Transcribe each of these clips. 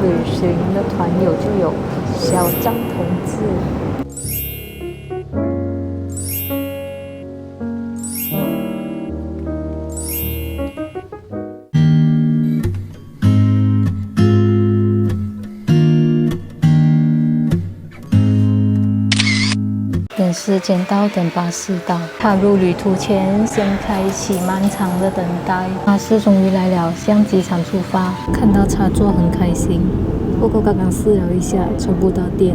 旅行的团友就有小张同志。等时间到，等巴士到。踏入旅途前，先开启漫长的等待。巴士终于来了，向机场出发。看到插座很开心，不过刚刚试了一下，充不到电。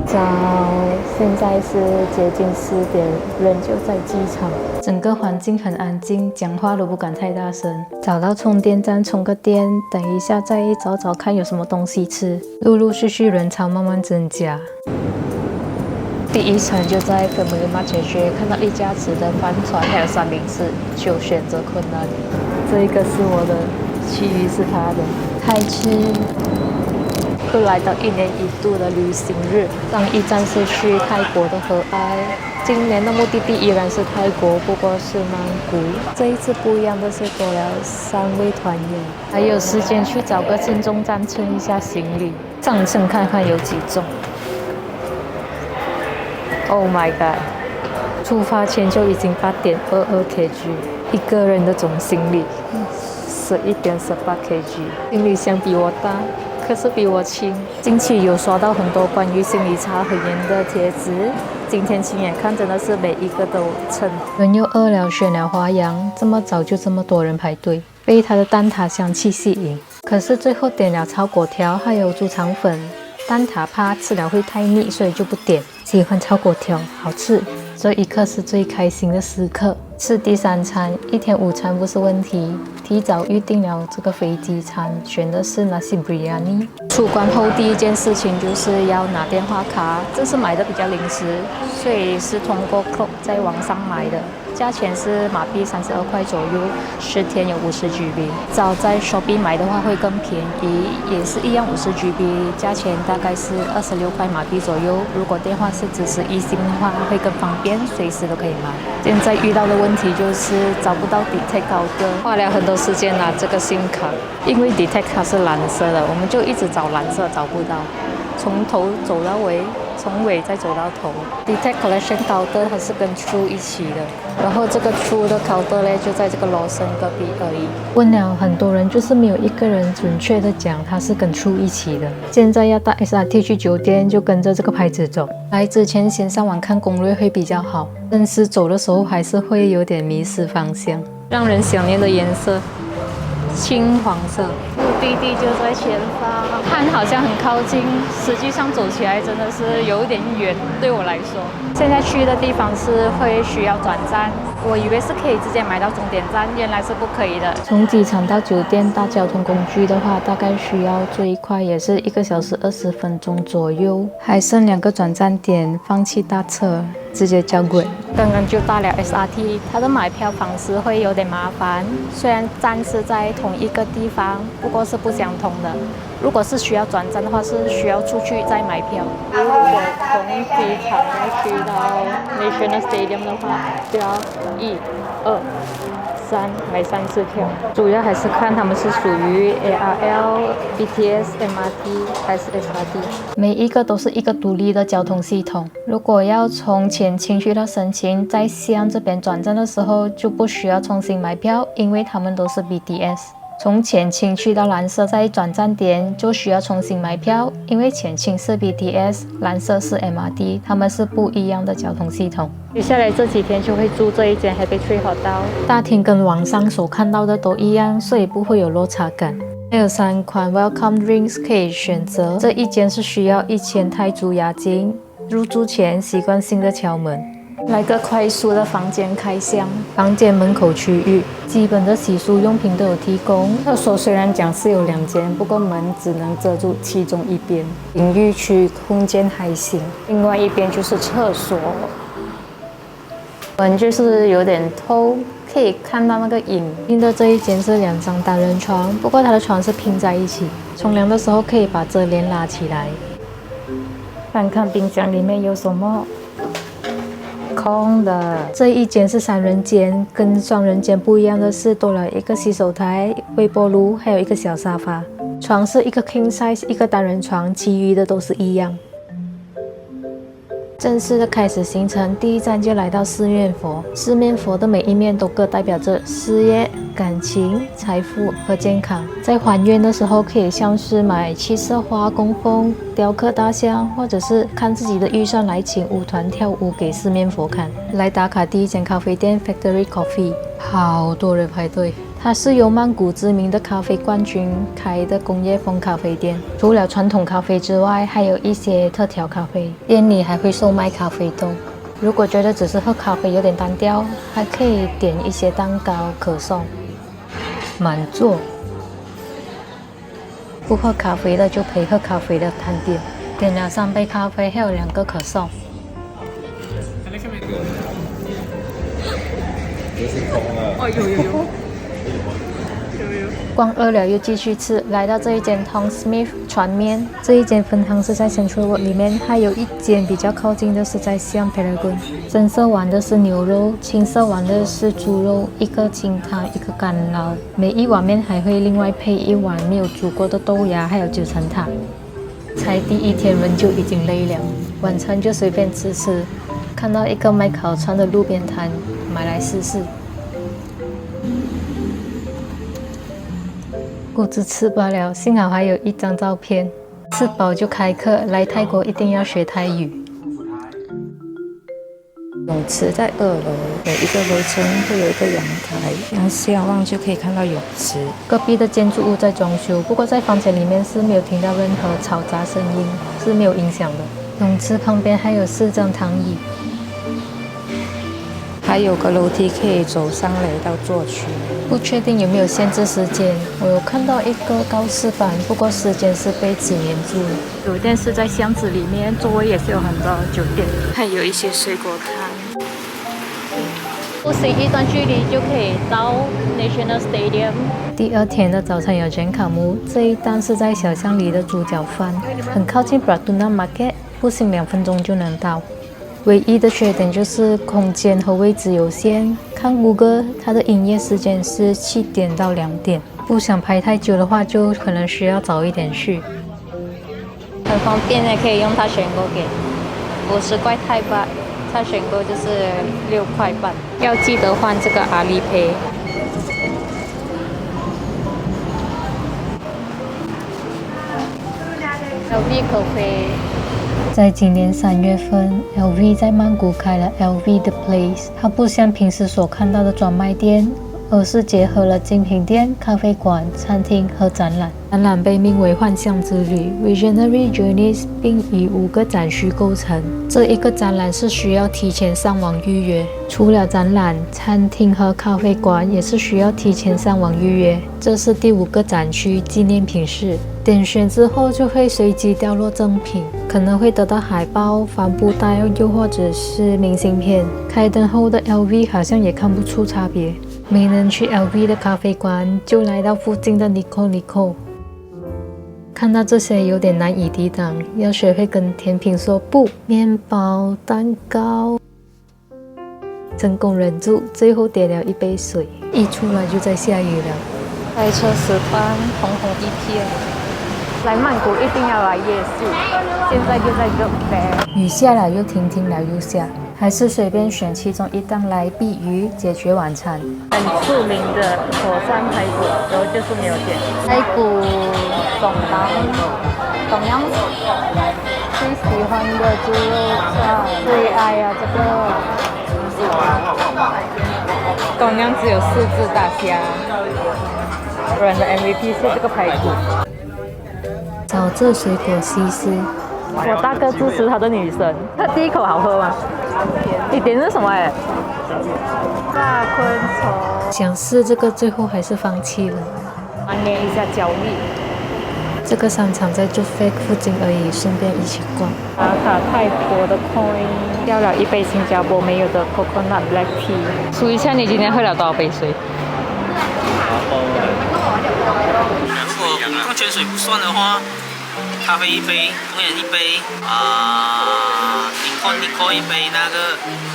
现在是接近4点，人就在机场。整个环境很安静，讲话都不敢太大声。找到充电站充个电，等一下再找找看有什么东西吃。陆陆续续人潮慢慢增加。第一程就在根本马解决，看到一家子的帆船还有304，就选择困难。这个是我的，其余是他的。开吃。又来到1年1度的旅行日，上一站是去泰国的和埃。今年的目的地依然是泰国，不过是曼谷。这一次不一样的是多了3位团员，还有时间去找个称重站称一下行李，上称看看有几重。Oh my god！ 出发前就已经8.22 kg， 一个人的总行李11.18 kg， 行李箱比我大，可是比我轻。近期有刷到很多关于行李差很严的帖子，今天亲眼看真的是每一个都称。人又饿了，选了花样，这么早就这么多人排队，被它的蛋挞香气吸引。可是最后点了炒粿条还有猪肠粉，蛋挞怕吃了会太腻，所以就不点。喜欢炒粿条，好吃。这一刻是最开心的时刻。吃第3餐，1天午餐不是问题。提早预定了这个飞机餐，选的是 Nasi Biryani。出关后第一件事情就是要拿电话卡，这是买的比较临时，所以是通过 Klook 在网上买的。价钱是马币32块左右，10天有50 GB。早在 Shopee 买的话会更便宜，也是一样50 GB， 价钱大概是26块马币左右。如果电话是支持eSIM的话，会更方便，随时都可以买。现在遇到的问题就是找不到 Detect 高的，花了很多时间拿这个SIM卡，因为 Detect 它是蓝色的，我们就一直找蓝色找不到，从头走到尾。从尾再走到头。Detect Collection Counter 它是跟 True 一起的，然后这个 True 的 Counter 呢就在这个罗森隔壁而已。问了很多人，就是没有一个人准确的讲它是跟 True 一起的。现在要搭 SRT 去酒店，就跟着这个牌子走。来之前先上网看攻略会比较好，但是走的时候还是会有点迷失方向。让人想念的颜色。青黄色，目的地就在前方，看好像很靠近，实际上走起来真的是有点远，对我来说。现在去的地方是会需要转站，我以为是可以直接买到终点站，原来是不可以的。从机场到酒店搭交通工具的话，大概需要最快也是1个小时20分钟左右，还剩2个转站点，放弃搭车。直接叫滚。刚刚就搭了 SRT， 它的买票方式会有点麻烦，虽然站是在同一个地方，不过是不相同的。如果是需要转站的话，是需要出去再买票。如果从机场要去到 National Stadium 的话，就要1、2、3买3次票。主要还是看他们是属于 ARL、BTS、MRT 还是 SRT， 每一个都是一个独立的交通系统。如果要从前清去到申请，在西安这边转站的时候，就不需要重新买票，因为他们都是 BTS。从前清去到蓝色在转站点就需要重新买票，因为前清是 BTS， 蓝色是 MRT， 他们是不一样的交通系统。接下来这几天就会住这一间 Happy Tree Hotel， 大厅跟网上所看到的都一样，所以不会有落差感。还有3款 Welcome Drinks 可以选择，这一间是需要1000泰铢押金，入住前习惯性的敲门。来个快速的房间开箱，房间门口区域，基本的洗漱用品都有提供。厕所虽然讲是有2间，不过门只能遮住其中一边。淋浴区空间还行，另外一边就是厕所，门就是有点透，可以看到那个影。拼的这一间是2张单人床，不过它的床是拼在一起，冲凉的时候可以把遮帘拉起来。看看冰箱里面有什么。空的。这一间是3人间，跟双人间不一样的是多了一个洗手台、微波炉，还有一个小沙发。床是一个 king size， 一个单人床，其余的都是一样。正式的开始行程，第一站就来到四面佛。四面佛的每一面都各代表着事业、感情、财富和健康。在还愿的时候，可以像是买七色花供奉、雕刻大象，或者是看自己的预算来请舞团跳舞给四面佛看。来打卡第一间咖啡店 Factory Coffee， 好多人排队。它是由曼谷知名的咖啡冠军开的工业风咖啡店。除了传统咖啡之外，还有一些特调咖啡。店里还会售卖咖啡豆。如果觉得只是喝咖啡有点单调，还可以点一些蛋糕可颂。满座。不喝咖啡的就陪喝咖啡的摊点。点了3杯咖啡，还有2个可颂。哦，有。逛饿了又继续吃，来到这一间 Tom Smith 船面。这一间分行是在 Central World 里面，还有一间比较靠近的是在 Siam Paragon。深色碗的是牛肉，青色碗的是猪肉，一个清汤，一个干捞。每一碗面还会另外配一碗没有煮过的豆芽，还有9层塔。才第1天人就已经累了，晚餐就随便吃吃。看到一个卖烤串的路边摊，买来试试。谷子吃饱了，幸好还有一张照片。吃饱就开课，来泰国一定要学泰语。泳池在2楼，有一个楼层会有一个阳台，向下望就可以看到泳池。隔壁的建筑物在装修，不过在房间里面是没有听到任何嘈杂声音，是没有影响的。泳池旁边还有4张躺椅。还有个楼梯可以走上来到座区，不确定有没有限制时间。我有看到一个告示板，不过时间是被纸粘住了。酒店是在巷子里面，周围也是有很多酒店，还有一些水果摊。步行一段距离就可以到 National Stadium。第2天的早餐有卷卡姆，这一档是在小巷里的猪脚饭，很靠近 Pratunam Market， 步行2分钟就能到。唯一的缺点就是空间和位置有限。看谷歌，它的营业时间是7点到2点，不想排太久的话，就可能需要早一点去。很方便的，可以用它选购给50块泰巴，它选购就是6块半。要记得换这个阿里 Pay。LV 咖啡。在今年3月份 ，LV 在曼谷开了 LV The Place。它不像平时所看到的专卖店，而是结合了精品店、咖啡馆、餐厅和展览。展览被命为幻象之旅 （Visionary Journeys）， 并以5个展区构成。这一个展览是需要提前上网预约。除了展览，餐厅和咖啡馆也是需要提前上网预约。这是第5个展区——纪念品室。点选之后就会随机掉落赠品，可能会得到海报、帆布袋，又或者是明信片。开灯后的 LV 好像也看不出差别。没能去 LV 的咖啡馆，就来到附近的 Nico。看到这些有点难以抵挡，要学会跟甜品说不。面包、蛋糕，成功忍住，最后点了一杯水，一出来就在下雨了。开车10班，红一片。来曼谷一定要来夜市，现在就在这边。雨下了又停，停了又下，还是随便选其中一档来避雨，解决晚餐。很出名的火山排骨，然后就是没有点排骨总档，同样最喜欢的猪肉串，最爱啊这个。同样只有4只大虾，不然的 MVP 是这个排骨。找这水果西施，我大哥支持他的女神。他第一口好喝吗？你点的是什么？大昆虫。想试这个，最后还是放弃了。捏一下脚力。这个商场在Jufek附近而已，顺便一起逛。打卡泰国的 coin， 要了一杯新加坡没有的 coconut black tea。数一下你今天喝了多少杯水？如果矿泉水不算的话，咖啡1杯，红眼1杯，Nico 1杯那个，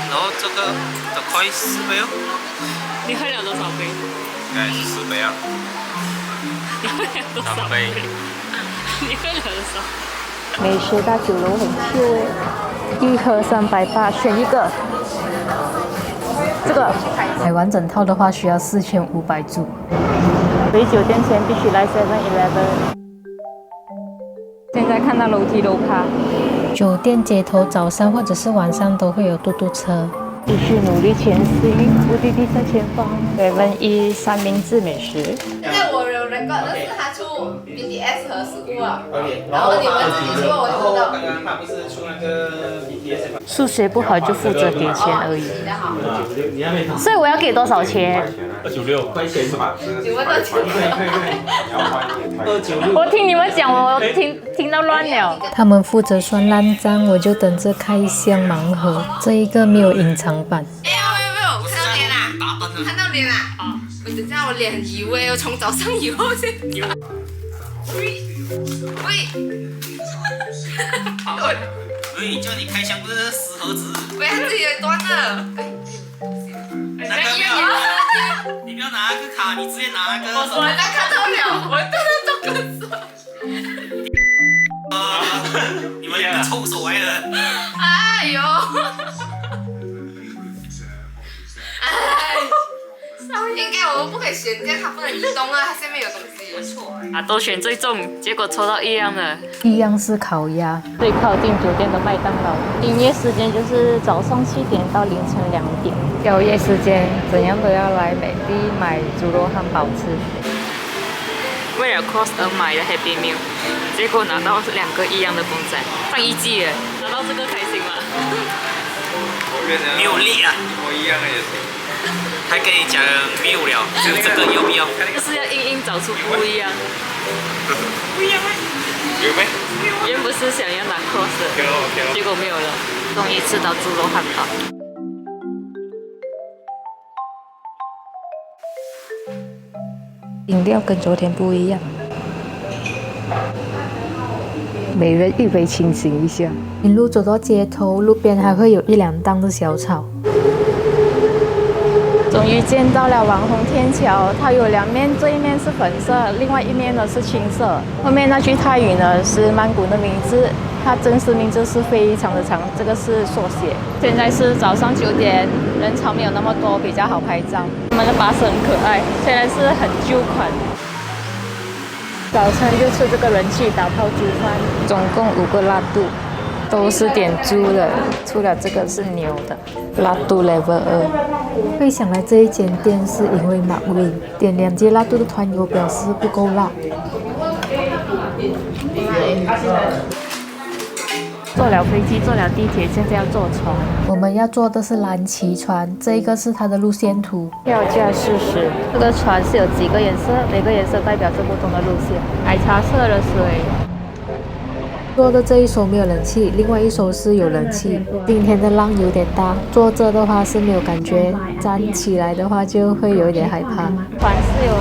然后这个的快4杯哦。你喝了多少杯？应该是4杯啊。你喝3杯。你会了多少？美食大酒楼很 Q 哎，一盒380，选一个。这个买完整套的话需要4500铢。回酒店前必须来 7-Eleven。现在看到楼梯楼爬，酒店街头早上或者是晚上都会有嘟嘟车。继续努力前行，目的地在前方。7-1三明治美食。现在我有人讲的是他出 BTS 和食物啊，然后你们自己说我就知道。刚刚他不是出那个 BTS 吗？数学不好就负责给钱而已。所以我要给多少钱296块钱是吧？请问多少钱？ 296。我听你们讲，我听到乱了。他们负责算烂账，我就等着开箱盲盒。这一个没有隐藏版。哎呀，没有，看到脸啦，看到脸啦。我等下我脸很移位，我从早上以后先。喂。所以叫你开箱不是死盒子。喂，他自己也端了。那个不要，你不要拿那个卡，你直接拿那个。我人家看到了，我对他做跟手。你们两个臭手来的。哎呦！应该我们不可以选，这样它不能移动啊，它下面有东西。错。啊，都选最重，结果抽到一样的。一样是烤鸭，最靠近酒店的麦当劳。营业时间就是早上7点到凌晨2点。宵夜时间怎样都要来美的买猪肉汉堡吃。为了 Cross 而买的 Happy Meal， 结果拿到2个一样的风扇，上一季耶，拿到这个开心吗？没有力啊，一模一样的也行。还跟你讲没有了，就这个要不要？就是要硬找出不一样。不一样吗？有没？原本是想要拿 Cross 的，结果没有了，终于吃到猪肉汉堡。饮料跟昨天不一样，每人一杯清醒一下。一路走到街头，路边还会有1-2档的小炒。终于见到了网红天桥，它有2面，这一面是粉色，另外一面呢是青色。后面那句泰语呢是曼谷的名字，它真实名字是非常的长，这个是缩写。现在是早上9点，人潮没有那么多，比较好拍照。他们的巴士很可爱，虽然是很旧款。早餐就吃这个人气打抛猪饭，总共5个辣度，都是点猪的，除了这个是牛的。辣度 level 2。会想来这一间店是因为马威点2节辣度的团友表示不够辣。坐了飞机，坐了地铁，现在要坐船。我们要坐的是蓝旗船，这一个是它的路线图。票价40。这个船是有几个颜色，每个颜色代表着不同的路线。奶茶色的水。坐的这一艘没有冷气，另外一艘是有冷气。今天的浪有点大，坐着的话是没有感觉，站起来的话就会有一点害怕。船是有2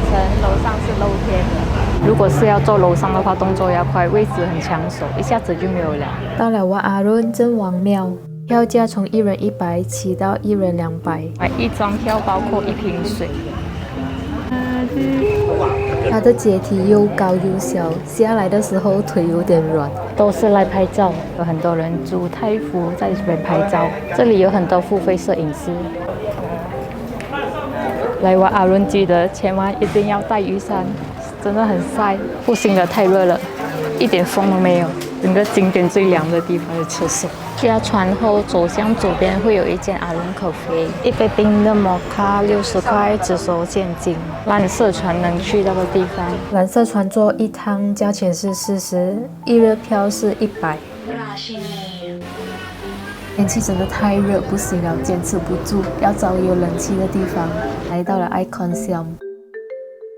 层，楼上是露天的。如果是要坐楼上的话，动作要快，位置很抢手，一下子就没有了。到了瓦阿伦镇王庙，票价从1人100起到1人200，买1张票包括1瓶水。它的阶梯又高又小，下来的时候腿有点软。都是来拍照，有很多人租泰服在这边拍照。这里有很多付费摄影师。来瓦阿伦记得千万一定要带雨伞，真的很晒，不行了，太热了，一点风都没有。整个景点最凉的地方是厕所。下船后走向左边会有一间阿伦咖啡，一杯冰的摩卡60块，只收现金。蓝色船能去到的地方，蓝色船坐1趟价钱是40，一日票是100。天气真的太热，不行了，坚持不住，要找有冷气的地方。来到了 Icon Siam。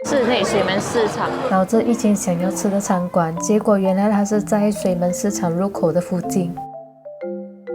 室内水门市场，找着一间想要吃的餐馆，结果原来它是在水门市场入口的附近。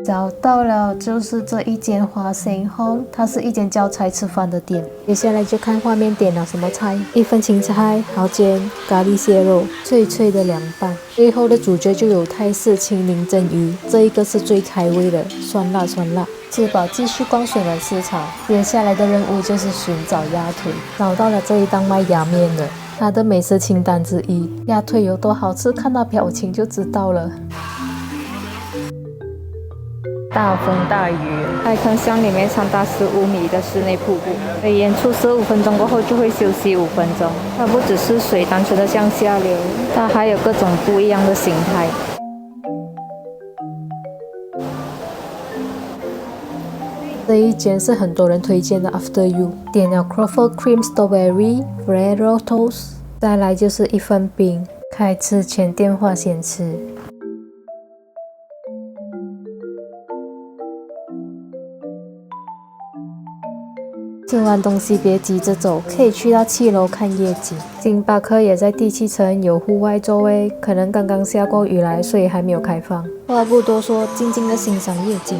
找到了，就是这一间花生 Home， 它是一间教菜吃饭的店。接下来就看画面点了什么菜，1份青菜、蚝煎、咖喱蟹肉、脆脆的凉拌。最后的主角就有泰式青柠蒸鱼，这一个是最开胃的，酸辣酸辣。吃饱继续逛水门市场，接下来的任务就是寻找鸭腿。找到了这一档卖鸭面的，它的美食清单之一。鸭腿有多好吃，看到表情就知道了。大风大雨，海坑巷里面长达15米的室内瀑布，每演出15分钟过后就会休息5分钟。它不只是水单纯的向下流，它还有各种不一样的形态。这一间是很多人推荐的 After You， 点了 Crofford Cream Strawberry Ferrero Toast， 再来就是一份冰，开吃前电话先吃。吃完东西别急着走，可以去到7楼看夜景。星巴克也在第7层，有户外座位，可能刚刚下过雨来，所以还没有开放。话不多说，静静的欣赏夜景。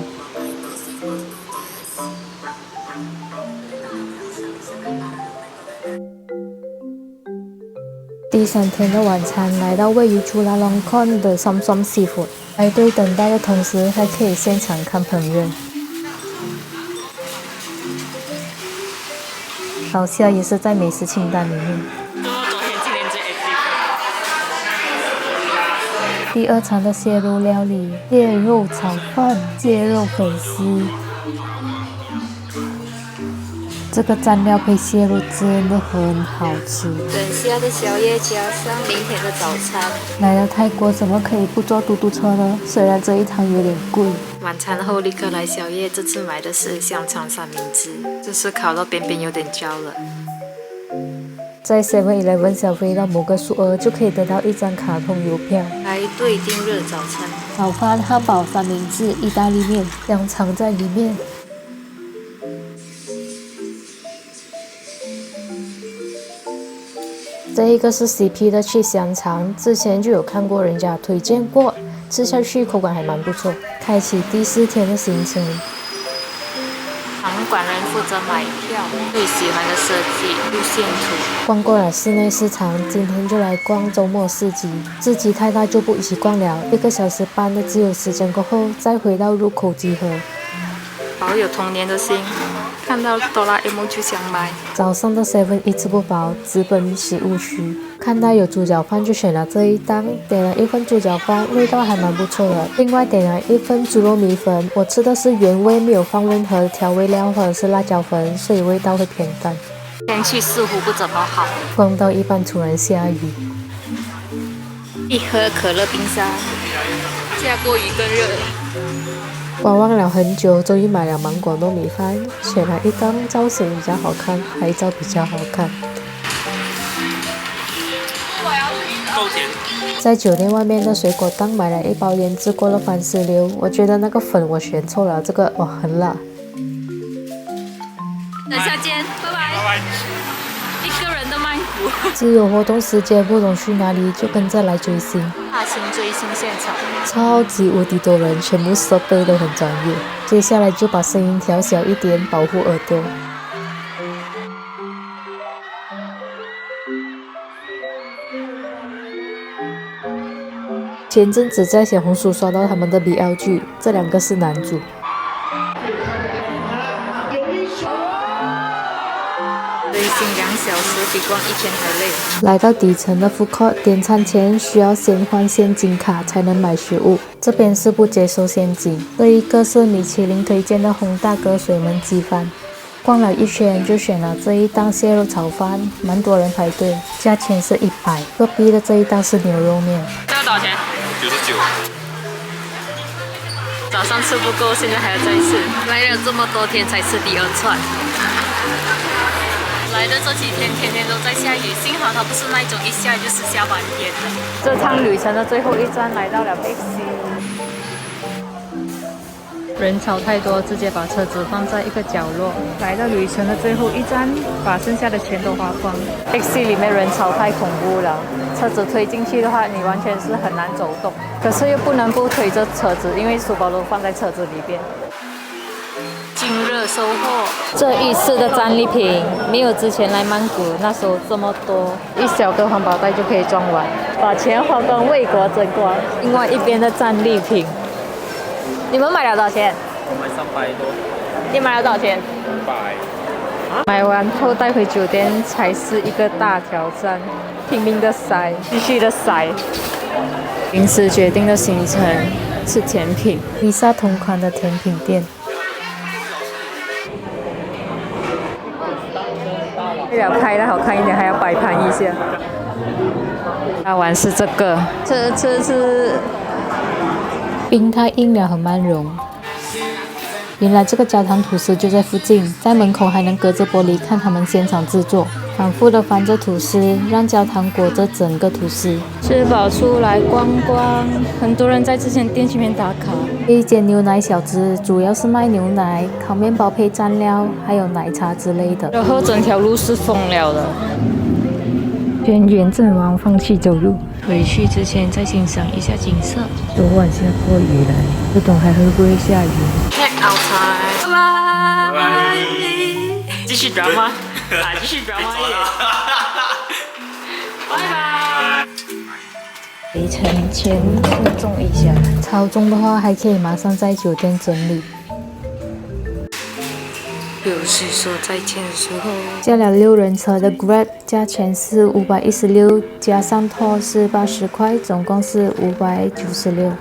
第3天的晚餐来到位于朱拉隆康的 Som Som Seafood， 排队等待的同时还可以现场看烹饪。烤虾也是在美食清单里面。第2餐的蟹肉料理，蟹肉炒饭、蟹肉粉丝，这个蘸料配蟹肉真的很好吃。等下的宵夜加上明天的早餐。来到泰国怎么可以不坐嘟嘟车呢？虽然这一趟有点贵。晚餐后立刻来宵夜，这次买的是香肠三明治，这是烤到边边有点焦了。在 7-Eleven 消费到某个数额就可以得到1张卡通邮票。排队订热早餐，炒饭、汉堡、三明治、意大利面，香肠在里面。这一个是 CP 的cheese香肠，之前就有看过人家推荐过，吃下去口感还蛮不错。开启第4天的行程，场馆人负责买票，最喜欢的设计路线图。逛过了室内市场，今天就来逛周末市集。市集太大就不一起逛了，1个小时半的自由时间过后，再回到入口集合。好有童年的心，看到哆啦 A 梦就想买。早上的 7一吃不饱，直奔食物区。看到有猪脚饭就选了这一档，点了1份猪脚饭，味道还蛮不错的。另外点了1份猪肉米粉，我吃的是原味，没有放任何调味料或者是辣椒粉，所以味道会偏淡。天气似乎不怎么好，逛到一半突然下雨，一盒可乐冰沙，下过雨更热。观望了很久，终于买了芒果糯米饭，选了一档造型比较好看，拍照比较好看。够甜。在酒店外面的水果档买了1包腌制过的番石榴，我觉得那个粉我选错了，这个很辣。等下见，拜拜。拜拜。一个人的曼谷。自由活动时间不懂去哪里，就跟着来追星。大型追星现场，超级无敌多人，全部设备都很专业。接下来就把声音调小一点，保护耳朵。前阵子在小红书刷到他们的 BL 剧，这2个是男主。追星2小时比逛1天还累。来到底层的 food court， 点餐前需要先换现金卡才能买食物，这边是不接受现金。这一个是米其林推荐的洪大哥水焖鸡饭，逛了一圈就选了这一档蟹肉炒饭，蛮多人排队，价钱是100。隔壁的这一档是牛肉面，这个多少钱？99。早上吃不够，现在还要再吃。来了这么多天才吃第2串。来的这几天天天都在下雨，幸好它不是那种一下就是下半天的。这趟旅程的最后一站来到了 Big C， 人潮太多，直接把车子放在一个角落。来到旅程的最后一站，把剩下的钱都花光。Big C 里面人潮太恐怖了，车子推进去的话，你完全是很难走动。可是又不能不推着车子，因为书包都放在车子里边。今日收获，这一次的战利品没有之前来曼谷那时候这么多，一小个环保袋就可以装完，把钱花光，为国争光。另外一边的战利品，你们买了多少钱？我买300多。你买了多少钱？买完后带回酒店才是一个大挑战，拼命的塞，继续的塞。临时决定的行程是甜品，Visa同款的甜品店。为了拍的好看一点，还要摆盘一下。打完是这个，这是冰太硬了，很慢融。原来这个焦糖吐司就在附近，在门口还能隔着玻璃看他们现场制作，反复的翻着吐司，让焦糖裹着整个吐司。吃饱出来逛逛，很多人在之前店前面打卡。一间牛奶小吃，主要是卖牛奶、烤面包配蘸料，还有奶茶之类的。然后整条路是封了的。轩辕阵王放弃走路，回去之前再欣赏一下景色。昨晚下过雨来，不懂还会不会下雨。Check outside， 拜拜。继续 drama， 继续 drama 一点。拜拜。回程前负重一下，超重的话还可以马上在酒店整理。就是说再见的时候，叫了6人车的 Grab， 价钱是516，加上拖是80块，总共是596。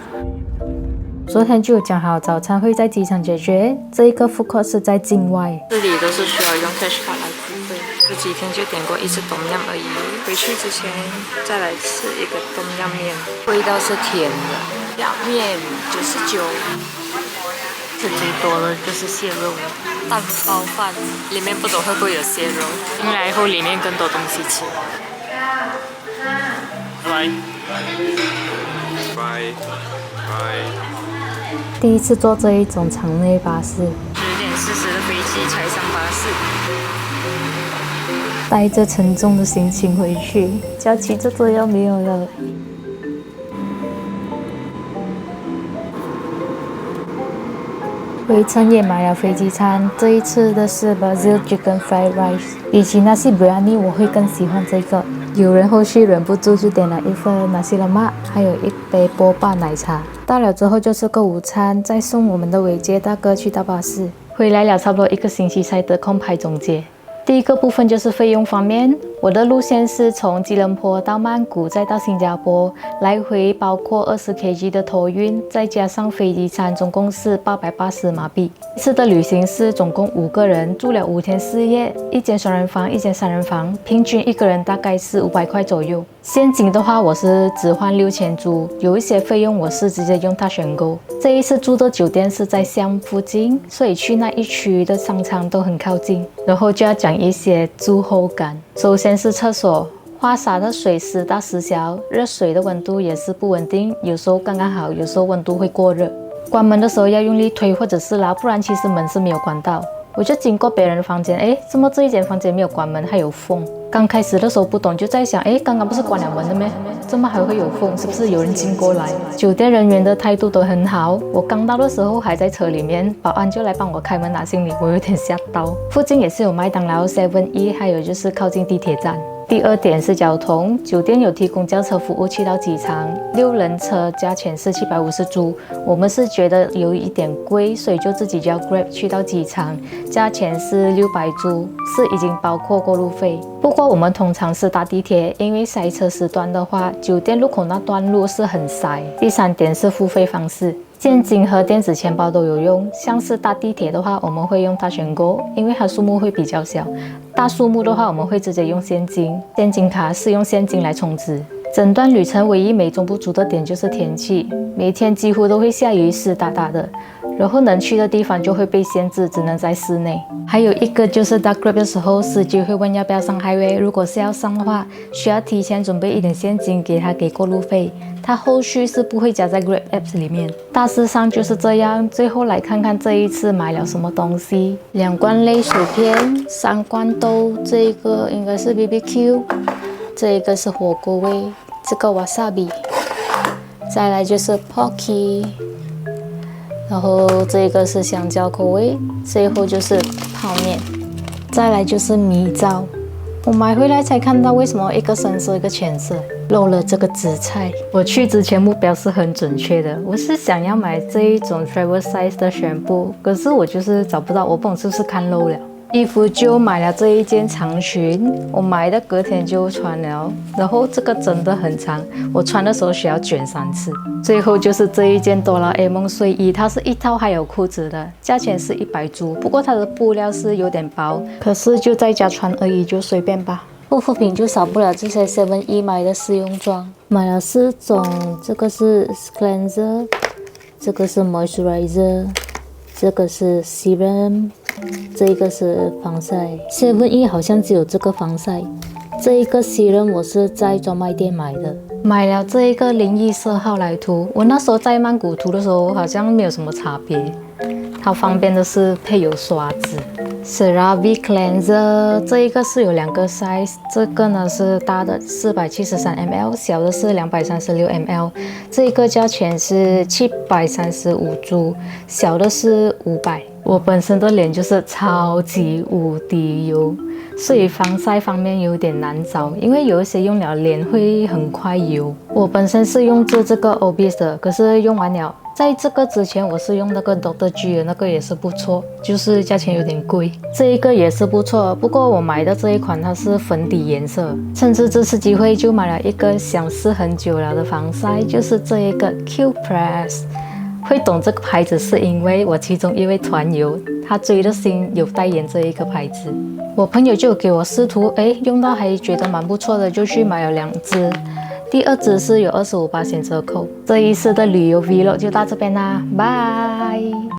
昨天就有讲好早餐会在机场解决，这一个 food court 是在境外。这里都是需要用 cash 卡来付费。这几天就点过一次冬阴而已，回去之前再来吃一个冬阴面，味道是甜的，表面99。吃最多的就是蟹肉，蛋包饭里面不懂会不会有蟹肉，进来后里面更多东西吃。拜拜。拜拜。第一次坐这一种场内巴士，10点40的飞机才上巴士。带着沉重的心情回去，假期就这样没有了。回程也买了飞机餐，这一次的是 Basil Chicken Fried Rice， 比起nasi biryani我会更喜欢这个。有人后续忍不住就点了一份nasi lemak， 还有一杯波霸奶茶。到了之后就吃个午餐，再送我们的伟杰大哥去搭巴士。回来了差不多1个星期才得空拍总结。第一个部分就是费用方面，我的路线是从吉隆坡到曼谷，再到新加坡，来回包括20 kg 的托运，再加上飞机餐，总共是880马币。这次的旅行是总共5个人，住了5天4夜，一间双人房，一间3人房，平均一个人大概是500块左右。现金的话，我是只换6000铢，有一些费用我是直接用大选购。这一次住的酒店是在巷附近，所以去那一区的商场都很靠近。然后就要讲一些住后感。首先是厕所，花洒的水时大时小，热水的温度也是不稳定，有时候刚刚好，有时候温度会过热。关门的时候要用力推或者是拉，不然其实门是没有关到。我就经过别人的房间，怎么这一间房间没有关门，还有缝？刚开始的时候不懂，就在想，刚刚不是关了门的咩？怎么还会有缝？是不是有人进过来？酒店人员的态度都很好，我刚到的时候还在车里面，保安就来帮我开门拿行李，我有点吓到。附近也是有麦当劳、7-E， 还有就是靠近地铁站。第二点是交通，酒店有提供轿车服务去到机场，6人车价钱是750铢，我们是觉得有一点贵，所以就自己叫 Grab 去到机场，价钱是600铢，是已经包括过路费。不过我们通常是搭地铁，因为塞车时段的话，酒店入口那段路是很塞。第三点是付费方式。现金和电子钱包都有用，像是搭地铁的话，我们会用大选购，因为它数目会比较小。大数目的话，我们会直接用现金，现金卡是用现金来充值。整段旅程唯一美中不足的点就是天气，每天几乎都会下雨，湿哒哒的，然后能去的地方就会被限制，只能在室内。还有一个就是搭 Grab 的时候，司机会问要不要上 highway， 如果是要上的话，需要提前准备一点现金给他给过路费，他后续是不会加在 Grab Apps 里面。大致上就是这样。最后来看看这一次买了什么东西：2罐类薯片，3罐豆，这一个应该是 BBQ， 这一个是火锅味，这个 wasabi， 再来就是 Pocky， 然后这个是香蕉口味，最后就是泡面，再来就是米糟。我买回来才看到为什么一个深色一个浅色，漏了这个紫菜。我去之前目标是很准确的，我是想要买这一种 travel size 的宣布，可是我就是找不到，我不懂是不是看漏了。衣服就买了这一件长裙，我买的隔天就穿了，然后这个真的很长，我穿的时候需要卷3次。最后就是这一件哆啦 A 梦睡衣，它是一套还有裤子的，价钱是100铢，不过它的布料是有点薄，可是就在家穿而已，就随便吧。护肤品就少不了这些 7-E 买的试用装，买了4种，这个是 cleanser， 这个是 moisturizer， 这个是 serum， 这个是防晒。7-E 好像只有这个防晒。这一个 serum 我是在专卖店买的，买了这一个01色号来涂。我那时候在曼谷涂的时候好像没有什么差别。它方便的是配有刷子。CeraVe Cleanser 这一个是有2个 size， 这个呢是大的473 ml， 小的是236 ml。这一个价钱是735铢，小的是500。我本身的脸就是超级无敌油，所以防晒方面有点难找，因为有一些用了脸会很快油。我本身是用这个 Obis 的，可是用完了。在这个之前，我是用那个 Dr. G 的，那个也是不错，就是价钱有点贵。这一个也是不错，不过我买的这一款它是粉底颜色。趁着这次机会，就买了一个想试很久了的防晒，就是这一个 Q Press。会懂这个牌子是因为我其中一位团友，他追的星有代言这一个牌子。我朋友就给我试涂，用到还觉得蛮不错的，就去买了2支。第2支是有25%折扣。这一次的旅游 vlog 就到这边啦，拜。